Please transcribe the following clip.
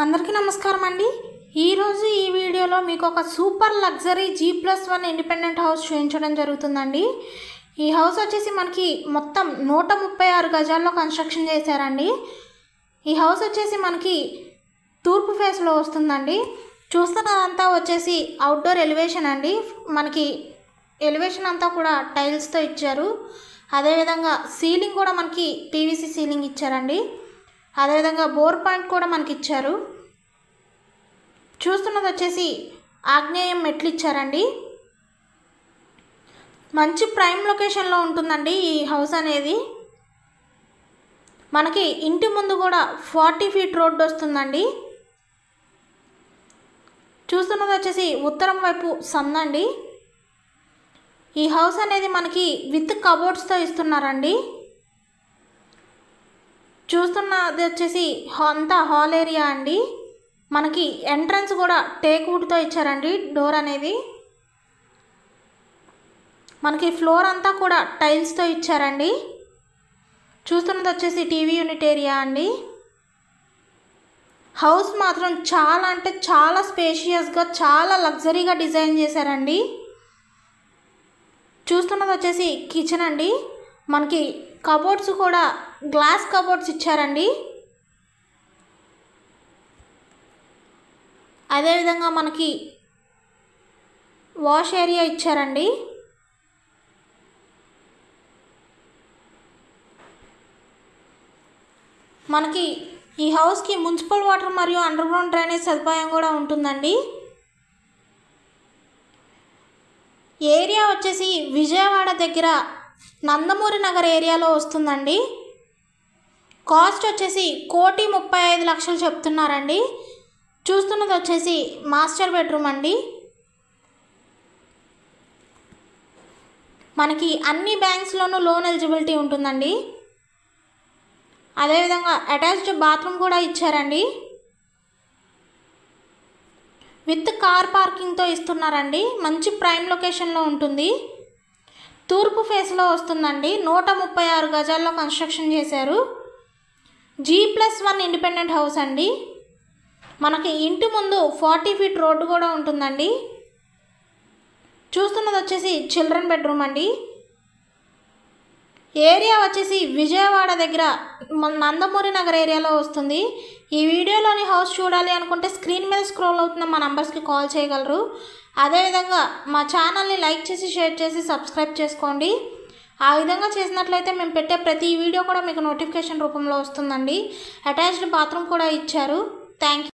అందరికీ నమస్కారం అండి। ఈరోజు ఈ వీడియోలో మీకు ఒక super luxury G+1 independent house చూపించడం జరుగుతుందండి। ఈ హౌస్ వచ్చేసి మనకి మొత్తం 136 గజాల్లో కన్స్ట్రక్షన్ చేశారండి। ఈ హౌస్ వచ్చేసి మనకి తూర్పు ఫేస్లో వస్తుందండి। చూస్తున్నదంతా వచ్చేసి అవుట్డోర్ ఎలివేషన్ అండి। మనకి ఎలివేషన్ అంతా కూడా టైల్స్తో ఇచ్చారు। అదేవిధంగా సీలింగ్ కూడా మనకి పీవీసీ సీలింగ్ ఇచ్చారండి। అదేవిధంగా బోర్ పాయింట్ కూడా మనకి ఇచ్చారు। చూస్తున్నది వచ్చేసి ఆగ్నేయం మెట్లు ఇచ్చారండి। మంచి ప్రైమ్ లొకేషన్లో ఉంటుందండి ఈ హౌస్ అనేది। మనకి ఇంటి ముందు కూడా 40 ఫీట్ రోడ్డు వస్తుందండి। చూస్తున్నది వచ్చేసి ఉత్తరం వైపు సందండి। ఈ హౌస్ అనేది మనకి విత్ కబోర్డ్స్తో ఇస్తున్నారండి। చూస్తున్నది వచ్చేసి అంతా హాల్ ఏరియా అండి। మనకి ఎంట్రన్స్ కూడా టేక్ వుడ్తో ఇచ్చారండి డోర్ అనేది। మనకి ఫ్లోర్ అంతా కూడా టైల్స్తో ఇచ్చారండి। చూస్తున్నది వచ్చేసి టీవీ యూనిట్ ఏరియా అండి। హౌస్ మాత్రం చాలా అంటే చాలా స్పేషియస్గా చాలా లగ్జరీగా డిజైన్ చేశారండి। చూస్తున్నది వచ్చేసి కిచెన్ అండి। మనకి కబోర్డ్స్ కూడా గ్లాస్ కబోర్డ్స్ ఇచ్చారండి। అదేవిధంగా మనకి వాష్ ఏరియా ఇచ్చారండి। మనకి ఈ హౌస్కి మున్సిపల్ వాటర్ మరియు అండర్ గ్రౌండ్ డ్రైనేజ్ సదుపాయం కూడా ఉంటుందండి। ఏరియా వచ్చేసి విజయవాడ దగ్గర నందమూరి నగర్ ఏరియాలో వస్తుందండి। కాస్ట్ వచ్చేసి 1,35,00,000 చెప్తున్నారండి। చూస్తున్నది వచ్చేసి మాస్టర్ బెడ్రూమ్ అండి। మనకి అన్ని బ్యాంక్స్లోనూ లోన్ ఎలిజిబిలిటీ ఉంటుందండి। అదేవిధంగా అటాచ్డ్ బాత్రూమ్ కూడా ఇచ్చారండి। విత్ కార్ పార్కింగ్తో ఇస్తున్నారండి। మంచి ప్రైమ్ లొకేషన్లో ఉంటుంది। తూర్పు ఫేస్లో వస్తుందండి। 136 గజాల్లో కన్స్ట్రక్షన్ చేశారు। G+1 ఇండిపెండెంట్ హౌస్ అండి। మనకి ఇంటి ముందు 40 ఫీట్ రోడ్డు కూడా ఉంటుందండి। చూస్తున్నది వచ్చేసి చిల్డ్రన్ బెడ్రూమ్ అండి। ఏరియా వచ్చేసి విజయవాడ దగ్గర నందమూరి నగర్ ఏరియాలో వస్తుంది। ఈ వీడియోలోని హౌస్ చూడాలి అనుకుంటే స్క్రీన్ మీద స్క్రోల్ అవుతున్న మా నంబర్స్కి కాల్ చేయగలరు। అదేవిధంగా మా ఛానల్ని లైక్ చేసి షేర్ చేసి సబ్స్క్రైబ్ చేసుకోండి। ఆ విధంగా చేసినట్లయితే మేము పెట్టే ప్రతి వీడియో కూడా మీకు నోటిఫికేషన్ రూపంలో వస్తుందండి। అటాచ్డ్ బాత్రూమ్ కూడా ఇచ్చారు। Thank you.